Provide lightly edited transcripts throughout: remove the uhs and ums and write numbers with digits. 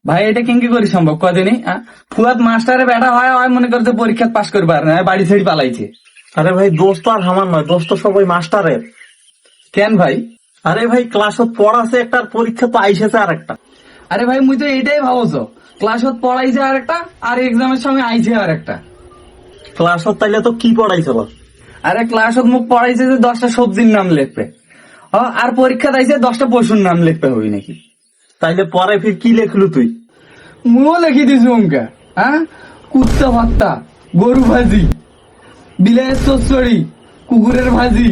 ভাই এটা কেঙ্কি করি সম্ভব কদিনই ফুয়াদ মাস্টারে বেটা হয় হয় মনে করছে পরীক্ষা পাস করবে আর না বাড়ি ছেড়ে পালাইছে। আরে ভাই দোষ তো আর আমার নয়, দোষ তো সবাই মাস্টারের। কেন ভাই? আরে ভাই ক্লাসত পড়াছে একটা, পরীক্ষা তো আইসেছে আর একটা। আরে ভাই মুই তো এইটাই ভাবছো, ক্লাসত পড়াইছে আর একটা আর এক্সামের সময় আইছে আর একটা। ক্লাসত তাইলে তো কি পড়াইছিল? আরে ক্লাসত মুখ পড়াইছে যে 10টা সবজির নাম লিখবে, আর পরীক্ষা দিয়েছে 10টা পশুর নাম লিখতে হই নাকি। তাইলে পরে ফির কি লেখলু তুই? মুও লিখি দিছি অঙ্কা, কুত্তা ভাত্তা, গরু ভাজি, বিলাইয়ের চচ্চড়ি, কুকুরের ভাজি,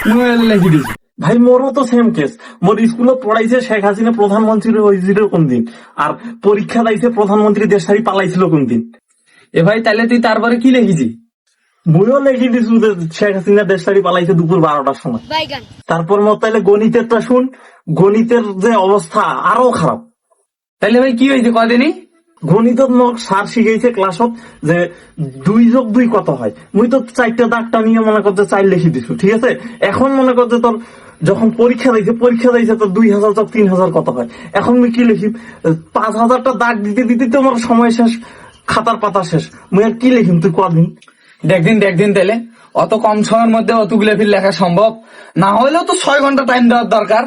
মুয়ে লিখি দিছি। ভাই মোরও তো সেম কেস। মোর স্কুলে পড়াইছে শেখ হাসিনা প্রধানমন্ত্রী হয়েছিল কোন দিন, আর পরীক্ষা দিয়েছে প্রধানমন্ত্রী দেশ ছাড়ি পালাইছিল কোন দিন। এ ভাই তাহলে তুই তারপরে কি লিখিছি? বইও লিখে দিছু যে শেখ হাসিনা দেশ ছাড়ি পালাইছে দুপুর 12টার সময়। তারপর মত তাইলে গণিতেরটা শুন, গণিতের যে অবস্থা আরো খারাপ। তাহলে ভাই কি হয়েছে কদিনই? গণিত মোক স্যার শিখাইছে ক্লাসত যে 2+2 কত হয়। মুই তো 4টা দাগটা নিয়ে মনে করতে 4 লিখি দিছু, ঠিক আছে। এখন মনে করতে তোর যখন পরীক্ষা দিয়েছে তোর 2000 যোগ 3000 কত হয়। এখন মুই কি লিখি? 5000টা দাগ দিতে দিতে তো আমার সময় শেষ, খাতার পাতা শেষ। মুই আর কি লিখিম তুই কদিন? দেখদিন তাহলে অত কম সময়ের মধ্যে অতগুলো ফির লেখা সম্ভব না, হলেও তো 6 ঘন্টা টাইম দেওয়ার দরকার।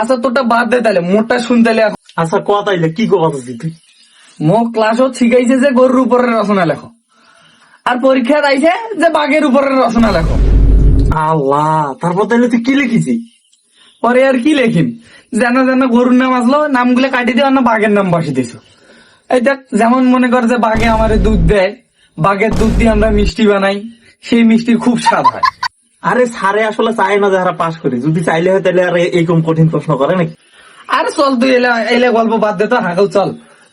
আচ্ছা তোরটা বাদ দে, তাহলে মোটটা শুনতে। আচ্ছা ক তাইলে কি কথা তুই? মো ক্লাসও শিখাইছে যে গরুর উপরের রচনা লেখো, আর পরীক্ষা দিয়েছে যে বাঘের উপরের রচনা লেখো। আল্লাহ, তারপর তাইলে তুই কি লিখিছি? পরে আর কি লেখিন, যেন গরুর নাম আসলো নামগুলো কাটি দিয়ে অন্য বাঘের নাম বসে দিছো। এই দেখ, যেমন মনে কর যে বাঘে আমাদের দুধ দেয়, বাঘের দুধ দিয়ে আমরা মিষ্টি বানাই, সেই মিষ্টির খুব স্বাদ হয়। আরে স্যারে আসলে চায় না যারা পাস করি, যদি চাইলে হয় তাহলে আর এইরকম কঠিন প্রশ্ন করে নাকি? আরে চল তুই এলে গল্প বাদ দে তো, হাঁকল চল।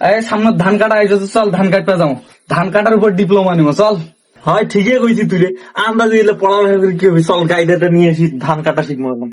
এই সামনে ধান কাটা আইসো, চল ধান কাটতে যাবো, ধান কাটার উপর ডিপ্লোমা নিবো, চল। হয় ঠিকই কইছি তুই রে, আন্দাজে এলে পড়ালেখা করে কি হবে, চল গাইডাটা নিয়ে এসি, ধান কাটা শিখবো এখন।